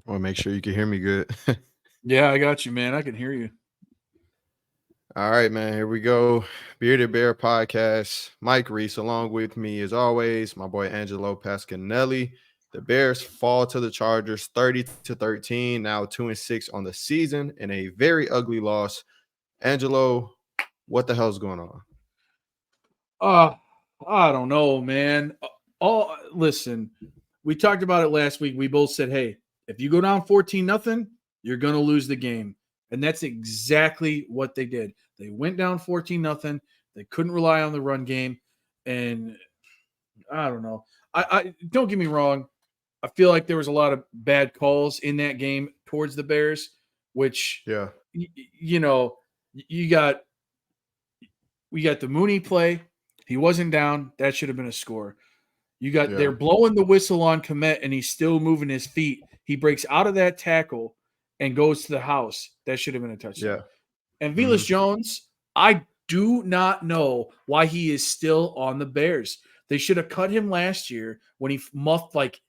Well, make sure you can hear me good. Yeah, I got you, man. I can hear you. All right, man. Here we go. Bearded Bear Podcast. Mike Reese, along with me as always, my boy Angelo Pasquinelli. The Bears fall to the Chargers 30-13, now 2-6 on the season in a very ugly loss. Angelo, what the hell's going on? Uh, I don't know, man. All listen, we talked about it last week. We both said, hey, if you go down 14-0, you're gonna lose the game. And that's exactly what they did. They went down 14-0. They couldn't rely on the run game. And I don't know. I don't get me wrong. I feel like there was a lot of bad calls in that game towards the Bears, which Yeah, you know, you got we got the Mooney play. He wasn't down. That should have been a score. They're yeah, blowing the whistle on Komet and he's still moving his feet. He breaks out of that tackle and goes to the house. That should have been a touchdown. yeah. And Hmm. Velus Jones, I do not know why he is still on the Bears. They should have cut him last year when he muffed like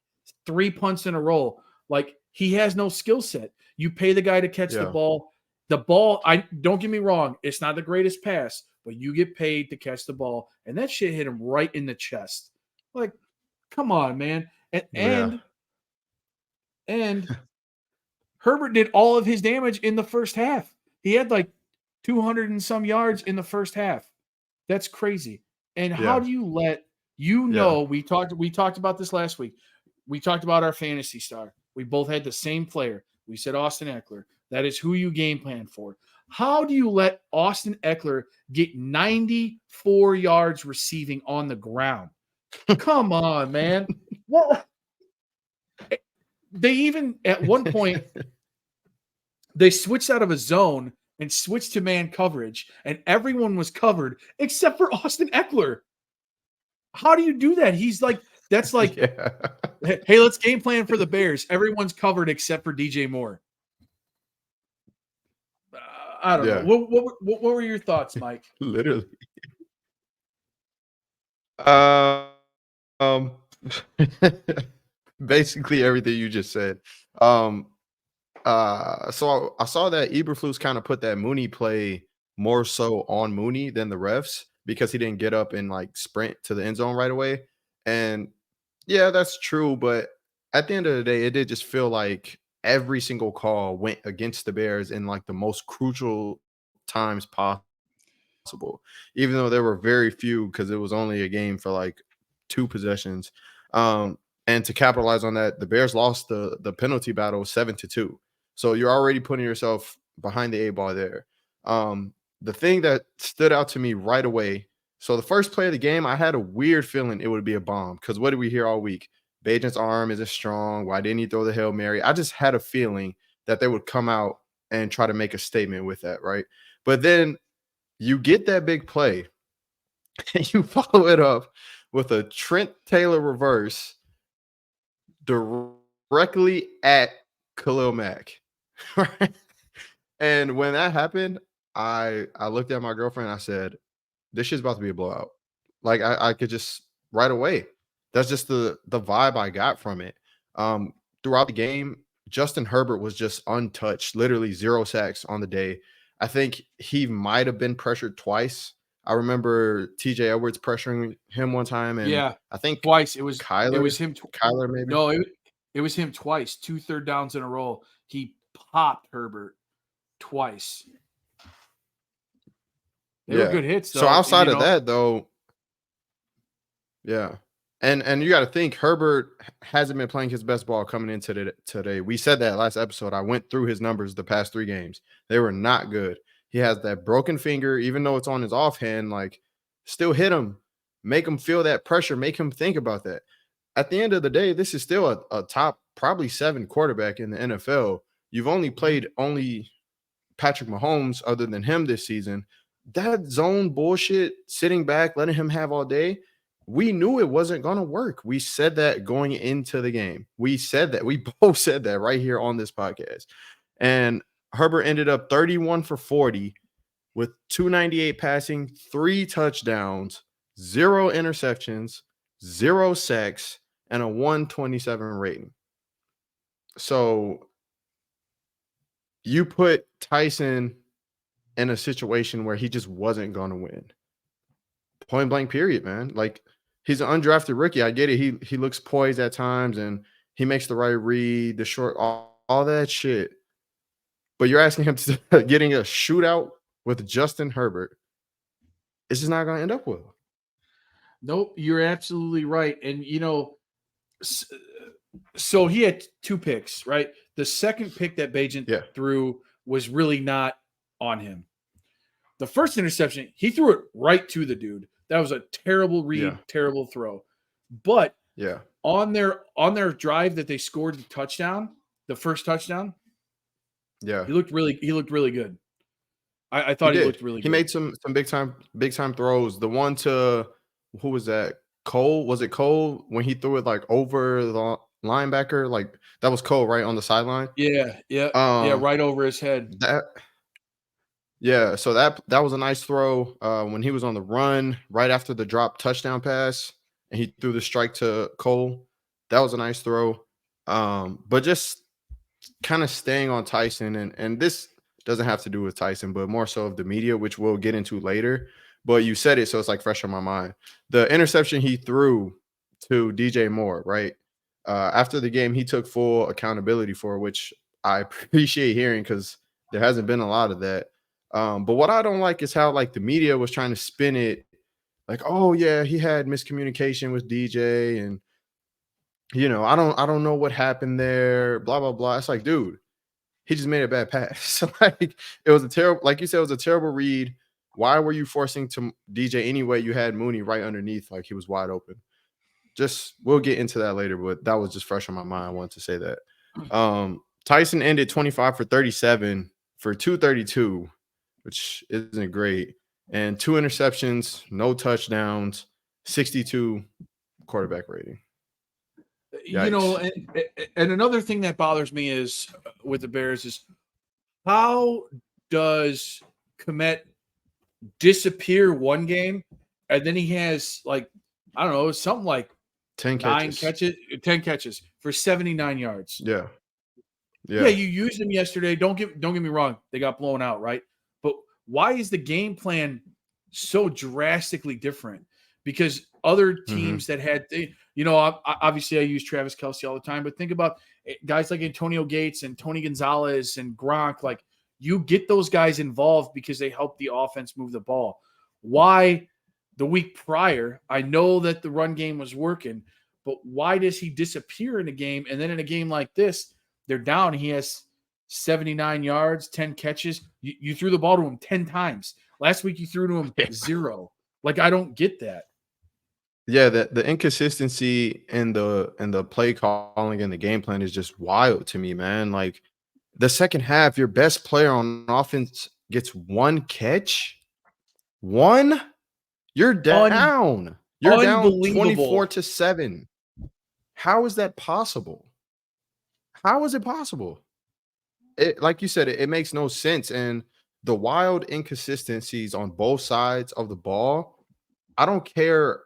3 punts in a row. Like he has no skill set. You pay the guy to catch the Yeah, ball. The ball, I don't get me wrong, it's not the greatest pass, but you get paid to catch the ball, and that shit hit him right in the chest. Like, come on, man. And yeah, and and Herbert did all of his damage in the first half. He had like 200 and some yards in the first half. That's crazy. And how yeah, do you let yeah, we talked about this last week. We talked about our fantasy star. We both had the same player. We said Austin Eckler. That is who you game plan for. How do you let Austin Eckler get 94 yards receiving on the ground? Come on, man. Well, they even at one point they switched out of a zone and switched to man coverage, and everyone was covered except for Austin Eckler. How do you do that? That's like, yeah. hey, let's game plan for the Bears. Everyone's covered except for DJ Moore. I don't know. Yeah, What were your thoughts, Mike? literally. Um, basically everything you just said. Um, so I saw that Eberflus kind of put that Mooney play more so on Mooney than the refs because he didn't get up and like sprint to the end zone right away. And yeah, that's true. But at the end of the day, it did just feel like every single call went against the Bears in like the most crucial times possible, even though there were very few because it was only a game for like two possessions. And to capitalize on that, the Bears lost the penalty battle 7-2. So you're already putting yourself behind the eight ball there. The thing that stood out to me right away. So the first play of the game, I had a weird feeling it would be a bomb because what did we hear all week? Bajan's arm isn't strong. Why didn't he throw the Hail Mary? I just had a feeling that they would come out and try to make a statement with that, right? But then you get that big play and you follow it up with a Trent Taylor reverse directly at Khalil Mack. Right? And when that happened, I looked at my girlfriend and I said, this shit's about to be a blowout. Like I could just right away. That's just the vibe I got from it. Throughout the game, Justin Herbert was just untouched, literally 0 sacks on the day. I think he might have been pressured twice. I remember TJ Edwards pressuring him one time, and Yeah, I think twice. It Kyler, was him. Kyler maybe. No, it was him twice. Two third downs in a row. He popped Herbert twice. They were Yeah. good hits, So though. outside of that, though, yeah. And you got to think Herbert hasn't been playing his best ball coming into today. We said that last episode. I went through his numbers the past 3 games. They were not good. He has that broken finger, even though it's on his offhand. Like, still hit him, make him feel that pressure, make him think about that. At the end of the day, this is still a top probably 7 quarterback in the NFL. You've only played only Patrick Mahomes other than him this season. That zone bullshit, sitting back, letting him have all day, we knew it wasn't going to work. We said that going into the game. We said that. We both said that right here on this podcast. And Herbert ended up 31 for 40 with 298 passing, 3 touchdowns, 0 interceptions, 0 sacks, and a 127 rating. So you put Tyson in a situation where he just wasn't going to win. Point blank period, man. Like he's an undrafted rookie. I get it. He looks poised at times and he makes the right read, the short, all that shit. But you're asking him to getting a shootout with Justin Herbert. It's just not going to end up well. Nope, you're absolutely right. And so he had 2 picks, right? The second pick that Bajan Yeah. threw was really not on him. The first interception, he threw it right to the dude. That was a terrible read, Yeah. terrible throw. But Yeah. on their drive that they scored the touchdown, the first touchdown, Yeah. he looked really good. I He thought he did. looked really He good. made some big time throws. The one to who was that? Cole? Was it Cole when he threw it like over the linebacker? Like that was Cole, right? On the sideline. Yeah, yeah, yeah, Um right over his head. that Yeah, so that was a nice throw when he was on the run right after the drop touchdown pass and he threw the strike to Cole. That was a nice throw. But just kind of staying on Tyson and this doesn't have to do with Tyson, but more so of the media, which we'll get into later. But you said it, so it's like fresh on my mind. The interception he threw to DJ Moore, right? After the game, he took full accountability for, which I appreciate hearing because there hasn't been a lot of that. But what I don't like is how like the media was trying to spin it like, oh yeah, he had miscommunication with DJ and I don't know what happened there, blah blah blah. It's like, dude, he just made a bad pass. So like it was a terrible, like you said, it was a terrible read. Why were you forcing to DJ anyway? You had Mooney right underneath, like he was wide open. Just we'll get into that later, but that was just fresh on my mind. I wanted to say that. Tyson ended 25 for 37 for 232, which isn't great. And 2 interceptions, no touchdowns, 62 quarterback rating. Yikes. And another thing that bothers me is with the Bears is how does Komet disappear one game and then he has like I don't know something like 10 catches. 10 catches for 79 yards. Yeah. Yeah, Yeah. you used them yesterday. Don't get me wrong, they got blown out, right? But why is the game plan so drastically different? Because other Mhm. teams that had, obviously I use Travis Kelce all the time, but think about guys like Antonio Gates and Tony Gonzalez and Gronk. Like you get those guys involved because they help the offense move the ball. Why the week prior? I know that the run game was working, but why does he disappear in a game? And then in a game like this, they're down. He has 79 yards, 10 catches. You threw the ball to him 10 times. Last week you threw to him 0. Like I don't get that. Yeah, the inconsistency in the play calling and the game plan is just wild to me, man. Like the second half, your best player on offense gets 1 catch. 1? You're down. You're down Unbelievable. 24-7. How is that possible? How is it possible? It like you said, it makes no sense. And the wild inconsistencies on both sides of the ball, I don't care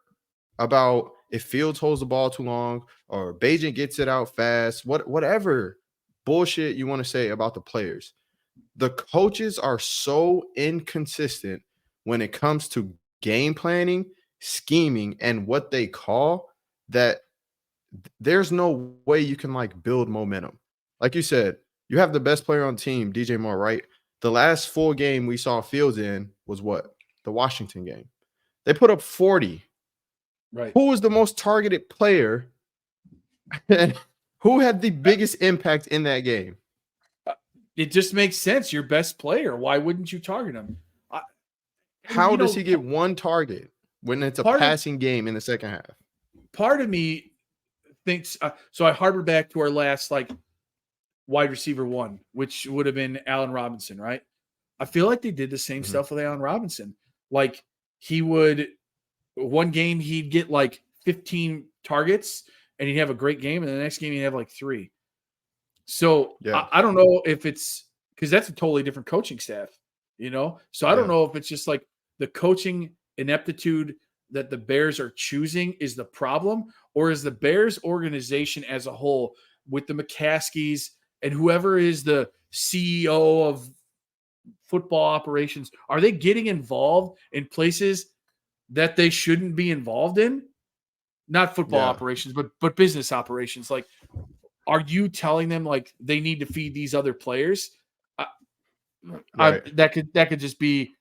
about if Fields holds the ball too long or Bajan gets it out fast, whatever bullshit you want to say about the players. The coaches are so inconsistent when it comes to game planning, scheming, and what they call that there's no way you can like build momentum. Like you said, you have the best player on the team, DJ Moore, right? The last full game we saw Fields in was what? The Washington game. They put up 40. Right. Who was the most targeted player? And who had the biggest impact in that game? It just makes sense. Your best player. Why wouldn't you target him? How does he get 1 target when it's a passing game in the second half? Part of me thinks so. I harbor back to our last like wide receiver 1, which would have been Allen Robinson, right? I feel like they did the same stuff with Allen Robinson. Like he would one game he'd get like 15 targets and he'd have a great game, and the next game he'd have like 3. So Yeah. I don't know if it's because that's a totally different coaching staff, So I don't Yeah. know if it's just like the coaching ineptitude that the Bears are choosing is the problem, or is the Bears organization as a whole with the McCaskies and whoever is the CEO of football operations, are they getting involved in places that they shouldn't be involved in? Not football Yeah. operations, but business operations. Like, are you telling them like they need to feed these other players? Right. That could just be,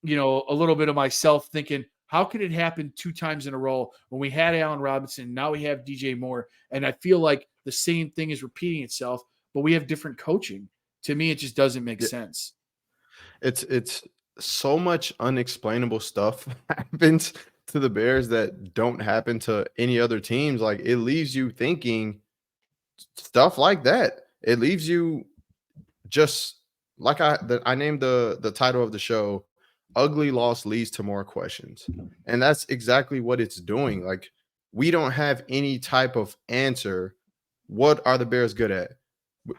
a little bit of myself thinking, how could it happen 2 times in a row when we had Allen Robinson, now we have DJ Moore, and I feel like the same thing is repeating itself, but we have different coaching. To me, it just doesn't make Yeah. sense. It's so much unexplainable stuff happens to the Bears that don't happen to any other teams. Like it leaves you thinking stuff like that. It leaves you just like I named the title of the show, "Ugly Loss Leads to More Questions," and that's exactly what it's doing. Like we don't have any type of answer. What are the Bears good at?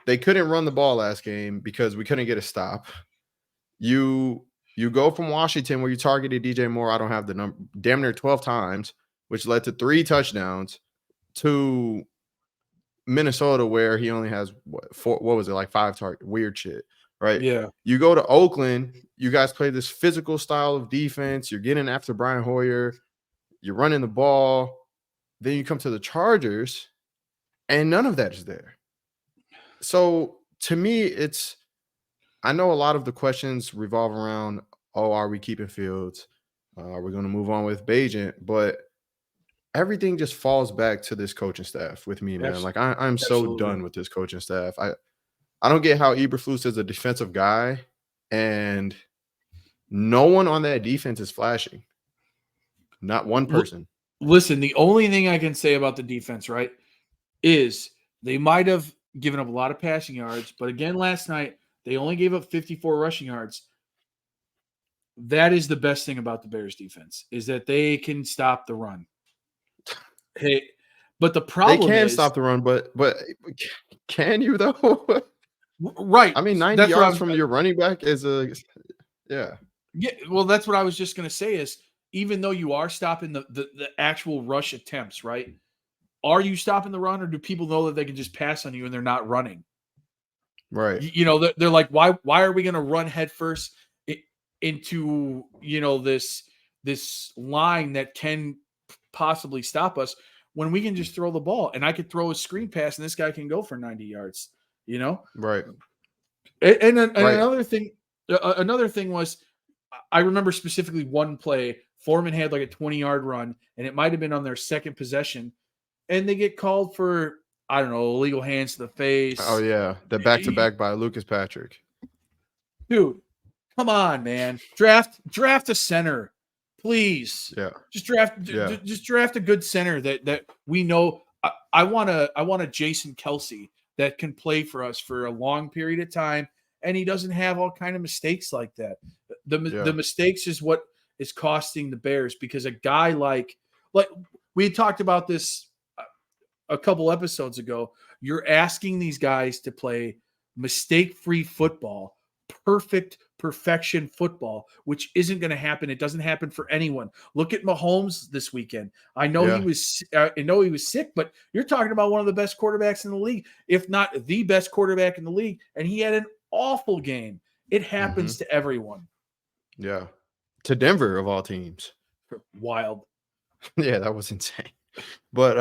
They couldn't run the ball last game because we couldn't get a stop. You go from Washington where you targeted DJ Moore. I don't have the number, damn near 12 times, which led to 3 touchdowns, to Minnesota where he only has what was it, like 5 target, weird shit, right? Yeah. You go to Oakland, you guys play this physical style of defense. You're getting after Brian Hoyer, you're running the ball. Then you come to the Chargers, and none of that is there. So to me, I know a lot of the questions revolve around, oh, are we keeping Fields? Are we going to move on with Bajent? But everything just falls back to this coaching staff with me, man. Like I'm so Absolutely. done with this coaching staff. I don't get how Eberflus is a defensive guy and no one on that defense is flashing. Not one person. Listen, the only thing I can say about the defense, right, is they might have given up a lot of passing yards, but again, last night they only gave up 54 rushing yards. That is the best thing about the Bears defense, is that they can stop the run. Hey, but the They problem can is, stop the run, but can you though? right? I mean, 90 That's what I yards was. from your running back is yeah. Yeah, well, that's what I was just going to say is, even though you are stopping the actual rush attempts, right? Are you stopping the run, or do people know that they can just pass on you and they're not running? Right. They're like, why are we going to run headfirst into this line that can possibly stop us when we can just throw the ball, and I could throw a screen pass and this guy can go for 90 yards, Right. and Right. another thing was, I remember specifically one play. Foreman had like a 20-yard run, and it might have been on their second possession, and they get called for, I don't know, illegal hands to the Oh face. yeah. The back-to-back by Lucas Patrick. Dude, come on, man. Draft a center, please. Yeah. Just draft Yeah. just draft a good center that we know. I want a Jason Kelsey that can play for us for a long period of time, and he doesn't have all kind of mistakes like that. The Yeah. mistakes is what is costing the Bears, because a guy like we had talked about this a couple episodes ago. You're asking these guys to play mistake-free football, perfection football, which isn't going to happen. It doesn't happen for anyone. Look at Mahomes this weekend. I know he Yeah. was sick, but you're talking about one of the best quarterbacks in the league, if not the best quarterback in the league, and he had an awful game. It happens to everyone. Yeah. To Denver of all teams. Wild. Yeah, that was insane. But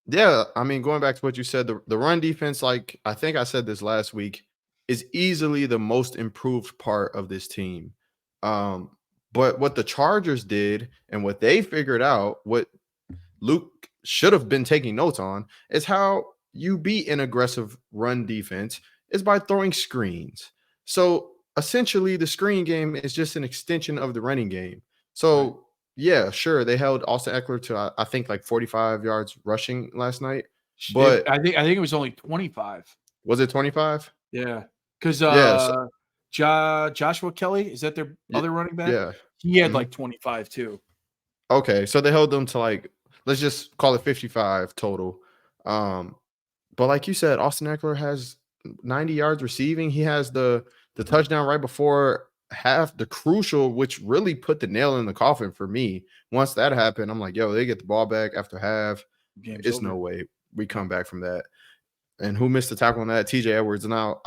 yeah, I mean, going back to what you said, the run defense, like I think I said this last week, is easily the most improved part of this team. But what the Chargers did and what they figured out, what Luke should have been taking notes on, is how you beat an aggressive run defense is by throwing screens. So essentially, the screen game is just an extension of the running game. So Right. yeah, sure, they held Austin Eckler to I think like 45 yards rushing last night, but I think it was only 25. was it 25? Yeah, because Yes. Joshua Kelly, is that their Yeah. other running back? Yeah. He had Mhm. like 25 too. Okay, so they held them to like, let's just call it 55 total. Um, but like you said, Austin Eckler has 90 yards receiving. He has the touchdown right before half, the crucial, which really put the nail in the coffin for me. Once that happened, I'm like, yo, they get the ball back after half. Game's It's no over. way we Yeah. come back from that. And who missed the tackle on that? TJ Edwards. Now,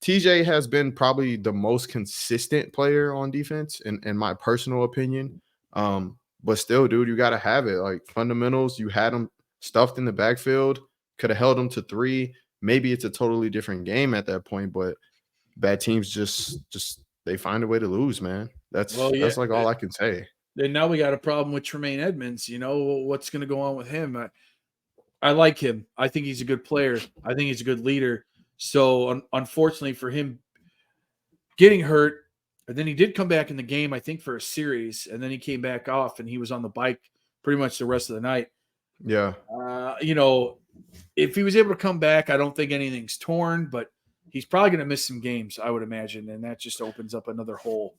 TJ has been probably the most consistent player on defense in my personal opinion. But still, dude, you gotta have it. Like fundamentals, you had him stuffed in the backfield, could have held him to 3. Maybe it's a totally different game at that point, but bad teams just they find a way to lose, man. Well, yeah. That's like all I can say. Then now we got a problem with Tremaine Edmonds. You know what's going to go on with him? I like him. I think he's a good player. I think he's a good leader. So unfortunately for him getting hurt, and then he did come back in the game, I think for a series, and then he came back off and he was on the bike pretty much the rest of the night. Yeah. You know, if he was able to come back, I don't think anything's torn, but he's probably going to miss some games, I would imagine, and that just opens up another hole.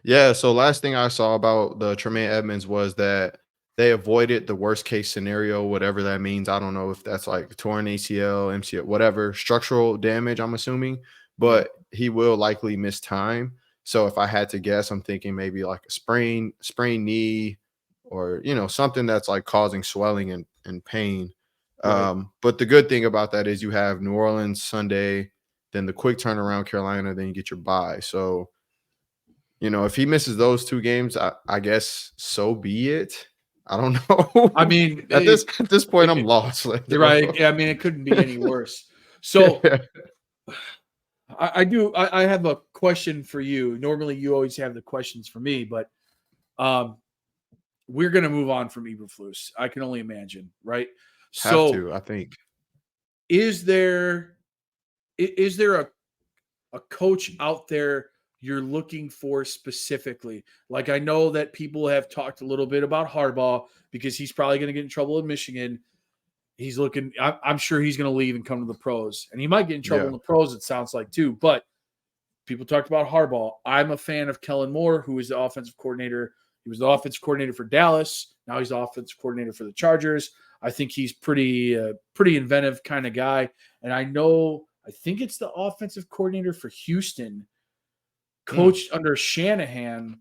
Yeah, so last thing I saw about the Tremaine Edmonds was that they avoided the worst case scenario, whatever that means. I don't know if that's like torn ACL, MCL, whatever, structural damage, I'm assuming, Yeah. but he will likely miss time. So if I had to guess, I'm thinking maybe like a sprained knee or, something that's like causing swelling and pain. Right. But the good thing about that is you have New Orleans Sunday, then the quick turnaround Carolina, then you get your bye. So if he misses those 2 games, I guess so be it. I don't know. I mean, At this point, I'm lost. Like, you're right. I mean, it couldn't be any worse. So Yeah. I have a question for you. Normally, you always have the questions for me, but we're going to move on from Eberflus. I can only imagine, right? Have So, to, I think. is there a coach out there you're looking for specifically? Like, I know that people have talked a little bit about Harbaugh because he's probably going to get in trouble in Michigan. He's looking, I'm sure he's going to leave and come to the pros, and he might get in trouble Yeah. in the pros, it sounds like, too. But people talked about Harbaugh. I'm a fan of Kellen Moore, who is the offensive coordinator. He was the offensive coordinator for Dallas. Now he's the offensive coordinator for the Chargers. I think he's pretty inventive kind of guy. And I think it's the offensive coordinator for Houston, coached under Shanahan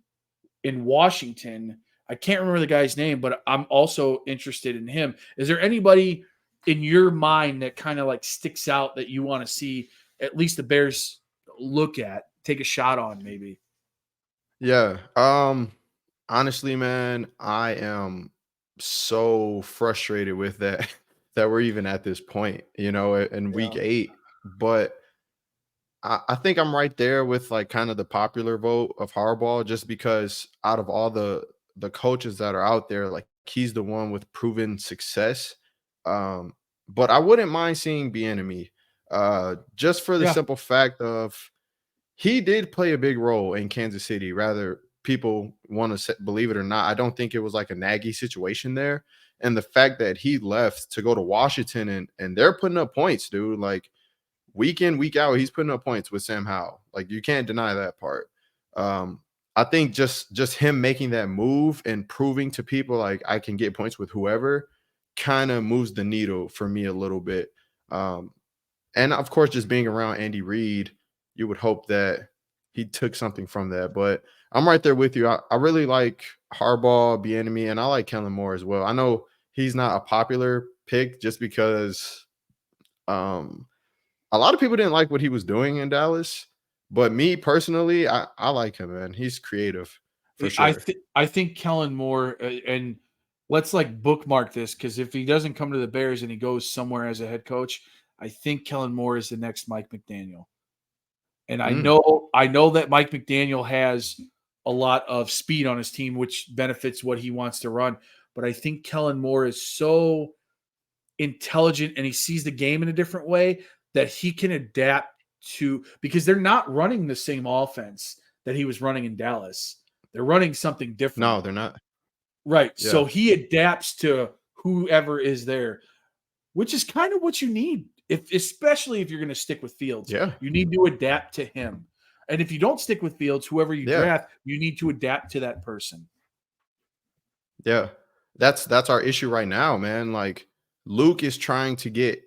in Washington. I can't remember the guy's name, but I'm also interested in him. Is there anybody in your mind that kind of like sticks out that you want to see at least the Bears look at, take a shot on maybe? Yeah. Honestly, man, I am so frustrated with that that we're even at this point, in week Yeah. 8. But I think I'm right there with like kind of the popular vote of Harbaugh, just because out of all the coaches that are out there, like he's the one with proven success. Um, but I wouldn't mind seeing Bieniemy, just for the Yeah. simple fact of he did play a big role in Kansas City. Rather people want to believe it or not, I don't think it was like a Nagy situation there. And the fact that he left to go to Washington and they're putting up points, dude, like week in, week out, he's putting up points with Sam Howell. Like you can't deny that part. Um, I think just him making that move and proving to people like I can get points with whoever kind of moves the needle for me a little bit. Um, and of course, just being around Andy Reid, you would hope that he took something from that. But I'm right there with you. I really like Harbaugh, Bieniemy, and I like Kellen Moore as well. I know he's not a popular pick just because a lot of people didn't like what he was doing in Dallas, but me personally, I like him, man. He's creative for sure. I think Kellen Moore, and let's like bookmark this, because if he doesn't come to the Bears and he goes somewhere as a head coach, I think Kellen Moore is the next Mike McDaniel. And Mm, I know that Mike McDaniel has a lot of speed on his team, which benefits what he wants to run. But I think Kellen Moore is so intelligent and he sees the game in a different way that he can adapt to, because they're not running the same offense that he was running in Dallas. They're running something different. no, they're not. Right. Yeah, So he adapts to whoever is there, which is kind of what you need. Especially if you're going to stick with Fields, yeah, you need to adapt to him. And if you don't stick with Fields, whoever you yeah, draft, you need to adapt to that person. yeah. That's our issue right now, man. Like Luke is trying to get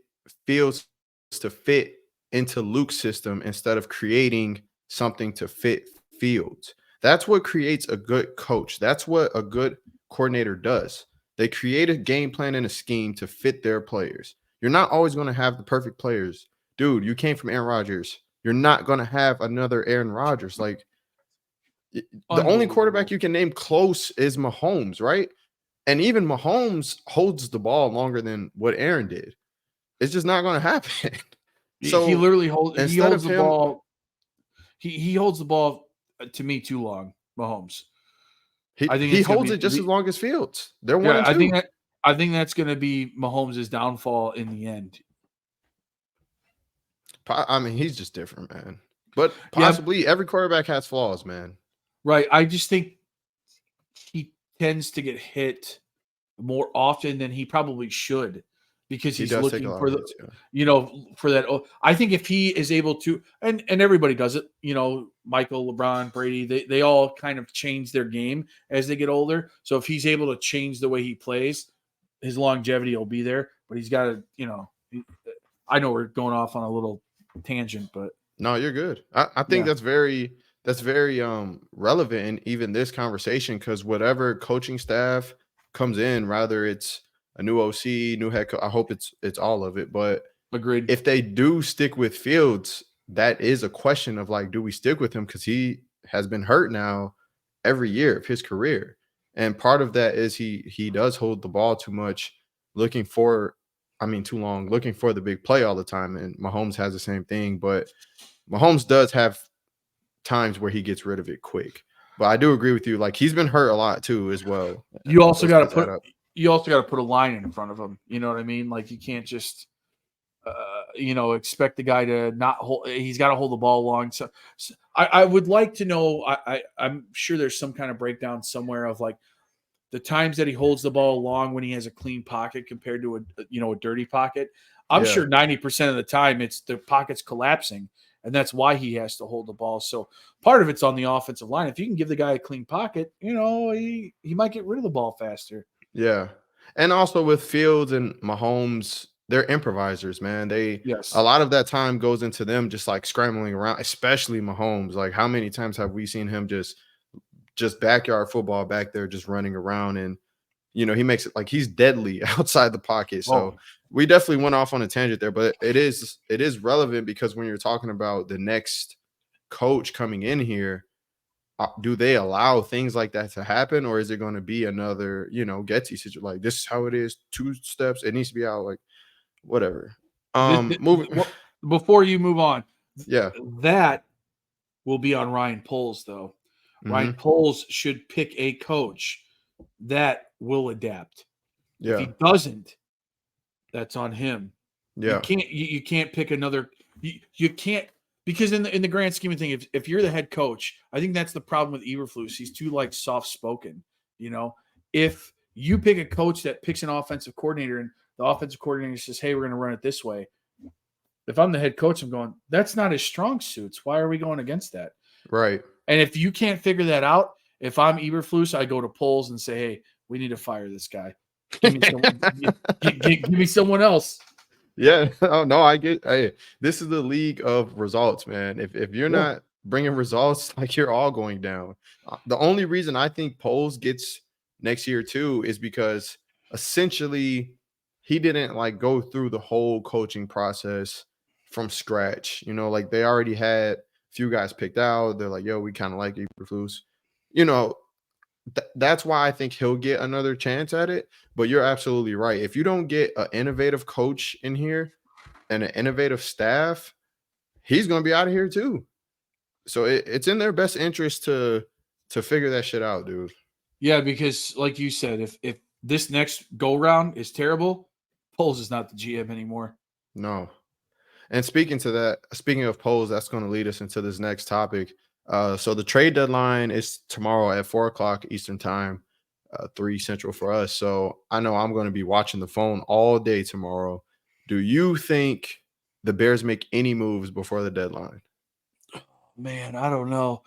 Fields to fit into Luke's system instead of creating something to fit Fields. That's what creates a good coach. That's what a good coordinator does. They create a game plan and a scheme to fit their players. You're not always going to have the perfect players. Dude, you came from Aaron Rodgers. You're not going to have another Aaron Rodgers. Like, the only quarterback Unbelievable. you can name close is Mahomes, right? And even Mahomes holds the ball longer than what Aaron did. It's just not going to happen. He So literally he instead holds of the him, ball. He holds the ball to me too long. Mahomes. I think he it's going holds to it just as be long as Fields. They're one yeah. and two. I think that's going to be Mahomes' downfall in the end. I mean, he's just different, man. But Yeah, possibly every quarterback has flaws, man. right. I just think he tends to get hit more often than he probably should because He he's does take a looking lot for of the hits. Yeah. for that. I think if he is able to, and everybody does it, Michael, LeBron, Brady, they all kind of change their game as they get older. So if he's able to change the way he plays, his longevity will be there. But he's got to, I know we're going off on a little tangent, but No, you're good. I think yeah, that's very relevant in even this conversation because whatever coaching staff comes in, rather it's a new OC, new head coach, I hope it's all of it. But agreed. if they do stick with Fields, that is a question of like, do we stick with him? Because he has been hurt now every year of his career. And part of that is he does hold the ball too much, looking for, I mean, too long, looking for the big play all the time. And Mahomes has the same thing, but Mahomes does have times where he gets rid of it quick. But I do agree with you. Like he's been hurt a lot too, as well. You also Those got to stats add put up. a line in front of him. You know what I mean? Like you can't just expect the guy to not hold. He's got to hold the ball long. So I would like to know. I'm sure there's some kind of breakdown somewhere of like the times that he holds the ball long when he has a clean pocket compared to a dirty pocket. I'm Yeah. sure 90% of the time it's the pocket's collapsing, and that's why he has to hold the ball. So part of it's on the offensive line. If you can give the guy a clean pocket, he might get rid of the ball faster. Yeah. And also with Fields and Mahomes, they're improvisers, man. A Yes. lot of that time goes into them just like scrambling around, especially Mahomes. Like how many times have we seen him just backyard football back there just running around and he makes it like he's deadly outside the pocket. So Oh, we definitely went off on a tangent there, but it is relevant because when you're talking about the next coach coming in here, do they allow things like that to happen, or is it going to be another, Getsy situation? Like this is how it is. 2 steps, it needs to be out. Like whatever. Moving. before you move on, Yeah. that will be on Ryan Poles, though. Ryan Hmm. Poles should pick a coach that will adapt. If Yeah. he doesn't, that's on him. You Yeah. can't pick another. You can't because in the grand scheme of things, if you're the head coach, I think that's the problem with Eberflus. He's too like soft spoken. If you pick a coach that picks an offensive coordinator and the offensive coordinator says, "Hey, we're going to run it this way." If I'm the head coach, I'm going, "That's not his strong suits. Why are we going against that?" Right. And if you can't figure that out, if I'm Eberflus, I go to polls and say, "Hey, we need to fire this guy. Give me some, give me someone else." Yeah. Oh no, I get. Hey, this is the league of results, man. If you're Yeah. not bringing results, like you're all going down. The only reason I think Poles gets next year too is because essentially he didn't like go through the whole coaching process from scratch. Like they already had a few guys picked out. They're like, yo, we kind of like Eberflus. You know, that's why I think he'll get another chance at it. But you're absolutely right. If you don't get an innovative coach in here and an innovative staff, he's going to be out of here too. So it's in their best interest to figure that shit out, dude. Yeah, because like you said, if this next go round is terrible, Poles is not the GM anymore. No. And speaking of polls, that's going to lead us into this next topic. So the trade deadline is tomorrow at 4 o'clock Eastern time, 3 Central for us. So I know I'm going to be watching the phone all day tomorrow. Do you think the Bears make any moves before the deadline? Man, I don't know.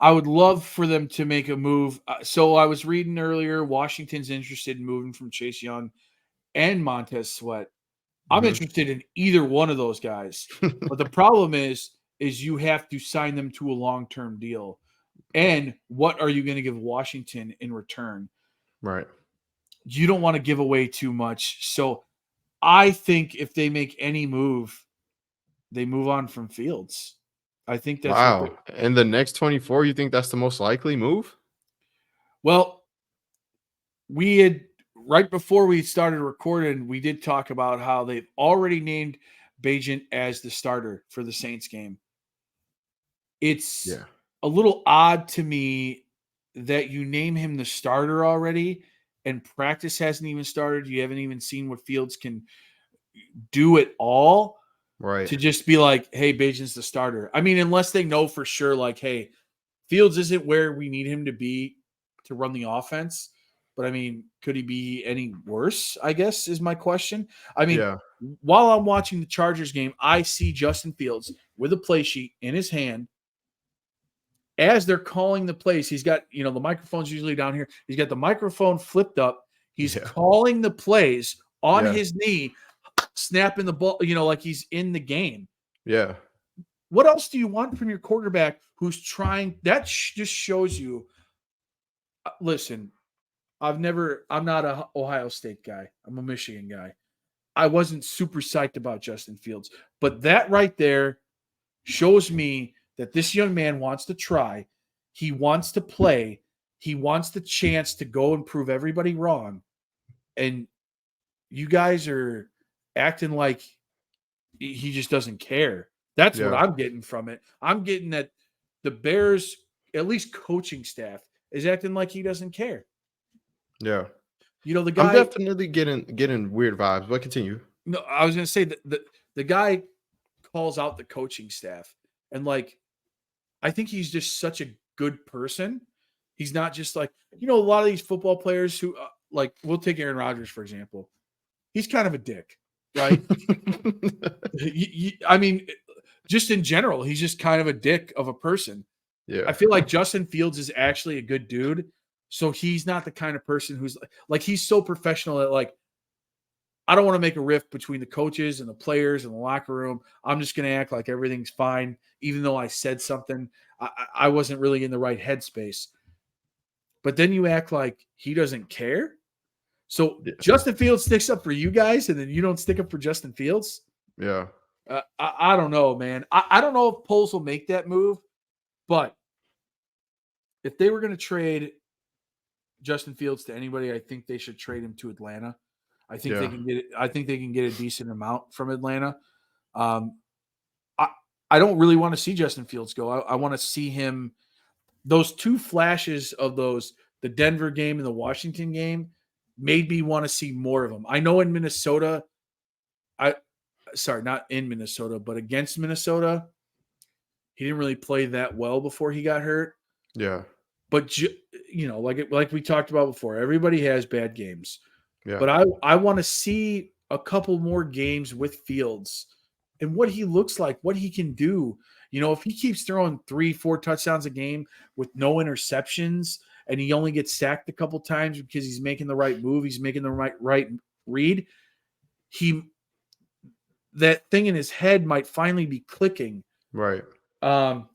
I would love for them to make a move. So I was reading earlier, Washington's interested in moving from Chase Young and Montez Sweat. I'm Hmm. interested in either one of those guys. But the problem is you have to sign them to a long-term deal. And what are you going to give Washington in return? Right. You don't want to give away too much. So I think if they make any move, they move on from Fields. I think that's what Wow. In the next 24, you think that's the most likely move? well, we had right before we started recording, we did talk about how they've already named Bajent as the starter for the Saints game. It's Yeah. a little odd to me that you name him the starter already and practice hasn't even started. You haven't even seen what Fields can do at all Right. to just be like, hey, Bajent's the starter. I mean, unless they know for sure, like, hey, Fields isn't where we need him to be to run the offense. But I mean, could he be any worse? I guess is my question. I mean, Yeah. while I'm watching the Chargers game, I see Justin Fields with a play sheet in his hand as they're calling the plays. He's got, the microphone's usually down here. He's got the microphone flipped up. He's Yeah. calling the plays on Yeah. his knee, snapping the ball, like he's in the game. Yeah. What else do you want from your quarterback who's trying? That just shows you. Listen, I'm not a Ohio State guy. I'm a Michigan guy. I wasn't super psyched about Justin Fields, but that right there shows me that this young man wants to try. He wants to play. He wants the chance to go and prove everybody wrong. And you guys are acting like he just doesn't care. That's what Yeah. I'm getting from it. I'm getting that the Bears, at least coaching staff, is acting like he doesn't care. Yeah. The I'm guy. definitely getting weird vibes, but continue. No, I was going to say that the guy calls out the coaching staff, and like I think he's just such a good person. He's not just like a lot of these football players who like we'll take Aaron Rodgers for example. He's kind of a dick, right? I mean, just in general, he's just kind of a dick of a person. I Yeah. feel like Justin Fields is actually a good dude. So he's not the kind of person who's like he's so professional that like I don't want to make a rift between the coaches and the players in the locker room. I'm just going to act like everything's fine, even though I said something. I wasn't really in the right headspace. But then you act like he doesn't care. So Yeah. Justin Fields sticks up for you guys, and then you don't stick up for Justin Fields. Yeah. I don't know, man. I don't know if Poles will make that move, but if they were going to trade Justin Fields to anybody, I think they should trade him to Atlanta. I think they Yeah. can get it. I think they can get a decent amount from Atlanta. Um, I I don't really want to see Justin Fields go. I want to see him. Those two flashes of the Denver game and the Washington game made me want to see more of them. I know in Minnesota, not in Minnesota, but against Minnesota, he didn't really play that well before he got hurt. Yeah. But like we talked about before, everybody has bad games. Yeah. But I want to see a couple more games with Fields and what he looks like, what he can do. If he keeps throwing 3-4 touchdowns a game with no interceptions and he only gets sacked a couple times because he's making the right move, he's making the right read, that thing in his head might finally be clicking. Right. Um,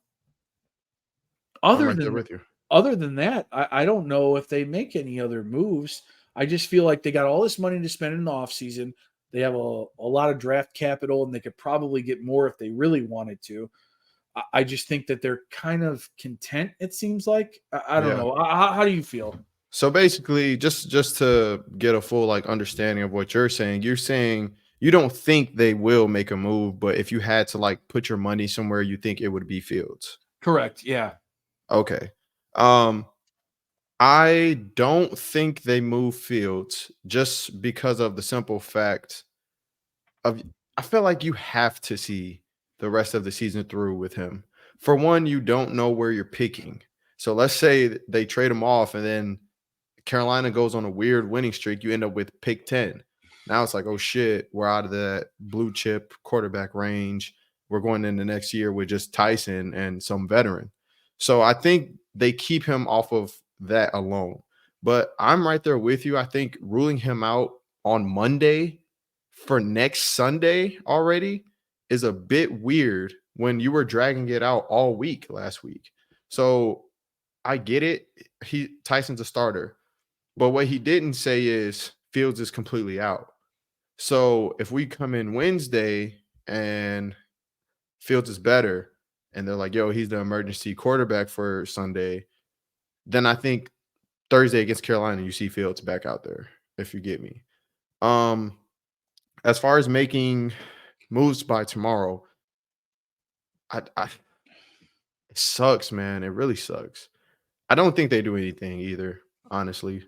I'm other right there than with you. other than that, I don't know if they make any other moves. I just feel like they got all this money to spend in the offseason. They have a lot of draft capital, and they could probably get more if they really wanted to. I just think that they're kind of content, it seems like. I don't Yeah. know. How do you feel? So basically, just to get a full like understanding of what you're saying you don't think they will make a move, but if you had to like put your money somewhere, you think it would be Fields. Correct. Yeah. Okay. Um, I don't think they move Fields just because of the simple fact of I feel like you have to see the rest of the season through with him. For one, you don't know where you're picking. So let's say they trade him off and then Carolina goes on a weird winning streak, you end up with pick 10. Now it's like, oh shit, we're out of that blue chip quarterback range. We're going in the next year with just Tyson and some veteran. So I think they keep him off of that alone. But I'm right there with you. I think ruling him out on Monday for next Sunday already is a bit weird when you were dragging it out all week last week. So I get it. Tyson's a starter. But what he didn't say is Fields is completely out. So if we come in Wednesday and Fields is better, and they're like, "Yo, he's the emergency quarterback for Sunday," then I think Thursday against Carolina, you see Fields back out there, if you get me. Um, as far as making moves by tomorrow, I it sucks, man. It really sucks. I don't think they do anything either, honestly.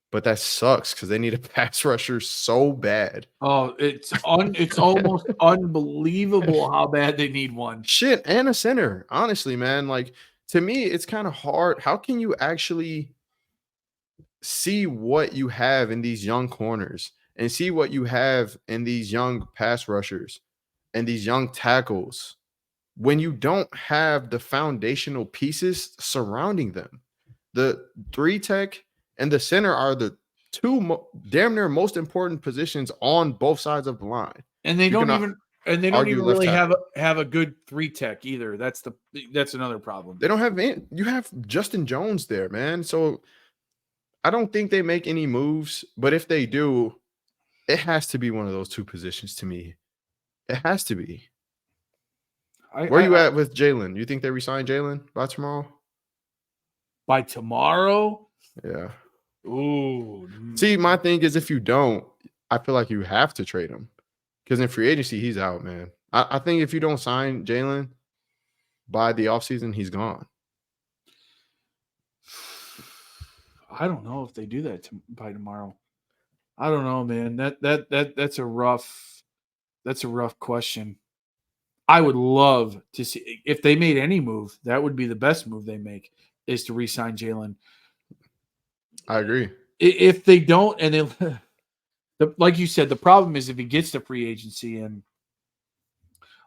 But that sucks because they need a pass rusher so bad. Oh, it's almost unbelievable how bad they need one. Shit, and a center, honestly, man. Like, to me, it's kind of hard. How can you actually see what you have in these young corners and see what you have in these young pass rushers and these young tackles when you don't have the foundational pieces surrounding them? The three tech and the center are the two damn near most important positions on both sides of the line. And they You don't cannot even and they don't argue even left really tackle. have a good 3 tech either. That's another problem. They don't have you have Justin Jones there, man. So I don't think they make any moves, but if they do, it has to be one of those two positions to me. It has to be. I, Where I, you I at with Jalen? You think they resign Jalen by tomorrow? by tomorrow, Yeah. ooh, See, my thing is if you don't, I feel like you have to trade him. Because in free agency, he's out, man. I think if you don't sign Jalen by the offseason, he's gone. I don't know if they do that by tomorrow. I don't know, man. That's a rough question. I would love to see if they made any move. That would be the best move they make is to re-sign Jalen. I agree. If they don't, and they, like you said, the problem is if he gets to free agency and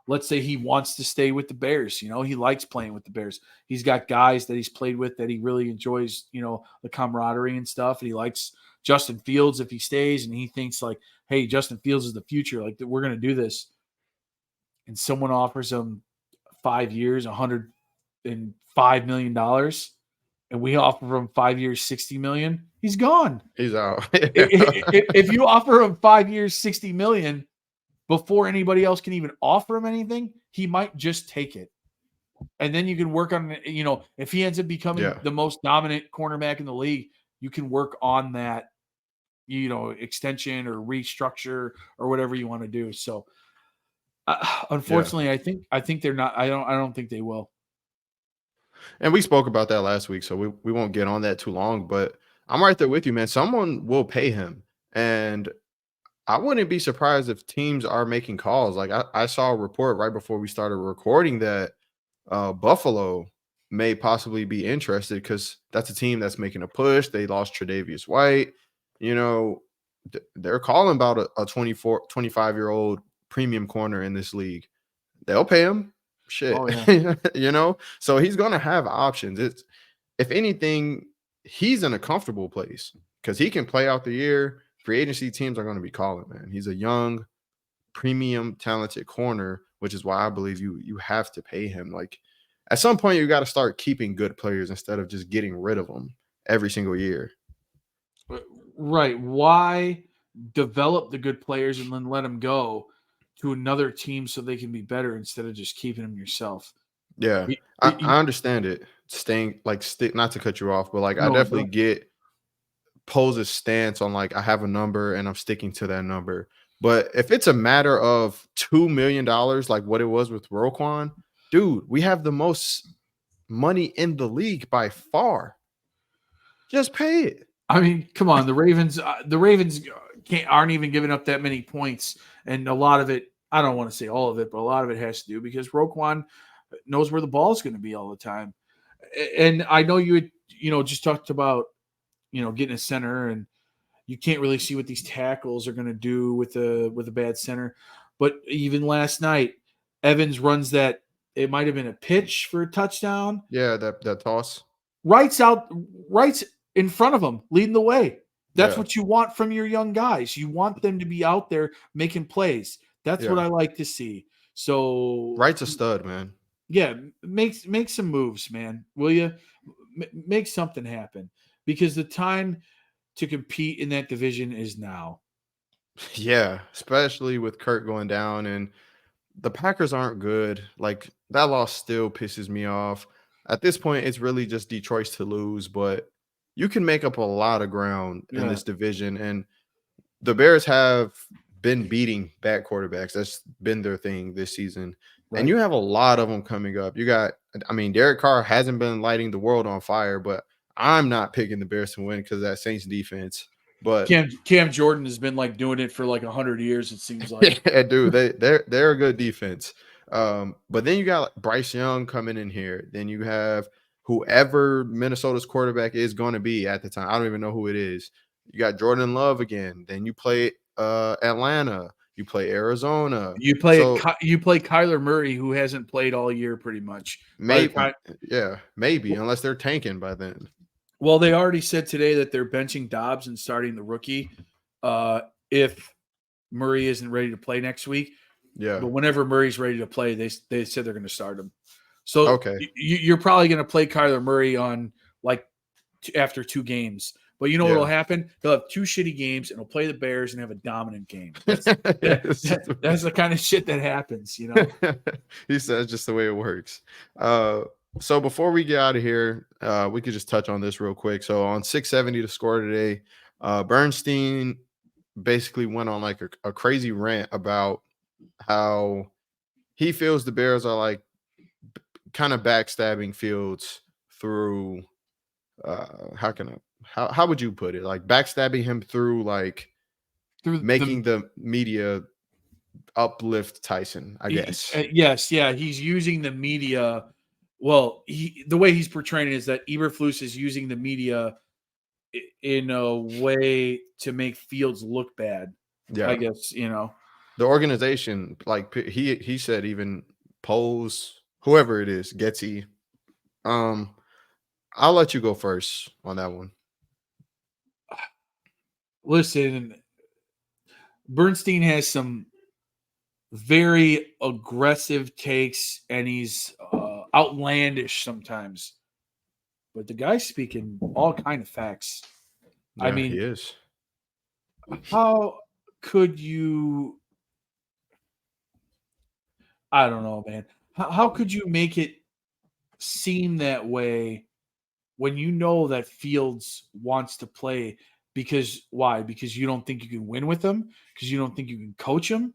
let's say he wants to stay with the Bears, he likes playing with the Bears. He's got guys that he's played with that he really enjoys, the camaraderie and stuff. And he likes Justin Fields if he stays and he thinks like, hey, Justin Fields is the future. Like we're going to do this. And someone offers him 5 years, $105 million, and we offer him 5 years, 60 million. He's gone. He's out. If you offer him 5 years, 60 million before anybody else can even offer him anything, he might just take it. And then you can work on, if he ends up becoming the most dominant cornerback in the league, you can work on that, extension or restructure or whatever you want to do. So, unfortunately, I think they're not. I don't think they will. And we spoke about that last week, so we won't get on that too long. But I'm right there with you, man. Someone will pay him, and I wouldn't be surprised if teams are making calls. Like I saw a report right before we started recording that Buffalo may possibly be interested because that's a team that's making a push. They lost Tre'Davious White. They're calling about a 25-year-old premium corner in this league. They'll pay him. Shit. Oh, yeah. So he's going to have options. It's, if anything, he's in a comfortable place because he can play out the year. Free agency teams are going to be calling, man. He's a young, premium, talented corner, which is why I believe you have to pay him. Like at some point, you got to start keeping good players instead of just getting rid of them every single year. Right. Why develop the good players and then let them go to another team so they can be better instead of just keeping them yourself? Yeah, I understand it. Not to cut you off, but like I No, definitely get Pose's stance on like I have a number and I'm sticking to that number. But if it's a matter of $2 million, like what it was with Roquan, dude, we have the most money in the league by far. Just pay it. I mean, come on, the Ravens aren't even giving up that many points, and a lot of it, I don't want to say all of it, but a lot of it has to do because Roquan knows where the ball is going to be all the time. And I know you had, just talked about, getting a center, and you can't really see what these tackles are going to do with a bad center. But even last night, Evans runs that, it might have been a pitch for a touchdown. Yeah, that toss. Right in front of him, leading the way. That's what you want from your young guys. You want them to be out there making plays. That's what I like to see. So Wright's a stud, man. Yeah, make some moves, man. Will you make something happen? Because the time to compete in that division is now. Yeah, especially with Kurt going down and the Packers aren't good. Like that loss still pisses me off. At this point, it's really just Detroit's to lose, but you can make up a lot of ground in Yeah, this division. And the Bears have been beating bad quarterbacks. That's been their thing this season. And right. you have a lot of them coming up. You got, I mean, Derek Carr hasn't been lighting the world on fire, but I'm not picking the Bears to win because of that Saints defense. But Cam Jordan has been like doing it for like 100 years. It seems like. yeah, dude, they're a good defense. But then you got like Bryce Young coming in here. Then you have whoever Minnesota's quarterback is going to be at the time. I don't even know who it is. You got Jordan Love again. Then you play Atlanta. You play Arizona. So You play Kyler Murray, who hasn't played all year, pretty much. By the maybe, time, yeah, maybe unless they're tanking by then. well, they already said today that they're benching Dobbs and starting the rookie, if Murray isn't ready to play next week. Yeah. But whenever Murray's ready to play, they said they're going to start him. So Okay. you're probably going to play Kyler Murray on like after 2 games. But you know what'll Yeah. happen? He'll have 2 shitty games and he'll play the Bears and have a dominant game. That's the kind of shit that happens, you know. He says just the way it works. So before we get out of here, we could just touch on this real quick. So on 670 to score today, Bernstein basically went on like a crazy rant about how he feels the Bears are like kind of backstabbing Fields through how can I how would you put it? Like backstabbing him through like Through the making the media uplift Tyson, I guess. yes, yeah, he's using the media. Well, the way he's portraying it is that Eberflus is using the media in a way to make Fields look bad. I Yeah. guess you know. The organization, like he said, even polls, whoever it is, Getty. Um, I'll let you go first on that one. Listen, Bernstein has some very aggressive takes, and he's outlandish sometimes. But the guy's speaking all kind of facts. I Yeah, he mean, is. how could you? I don't know, man. How could you make it seem that way when you know that Fields wants to play? Because why? Because you don't think you can win with him? Because you don't think you can coach him?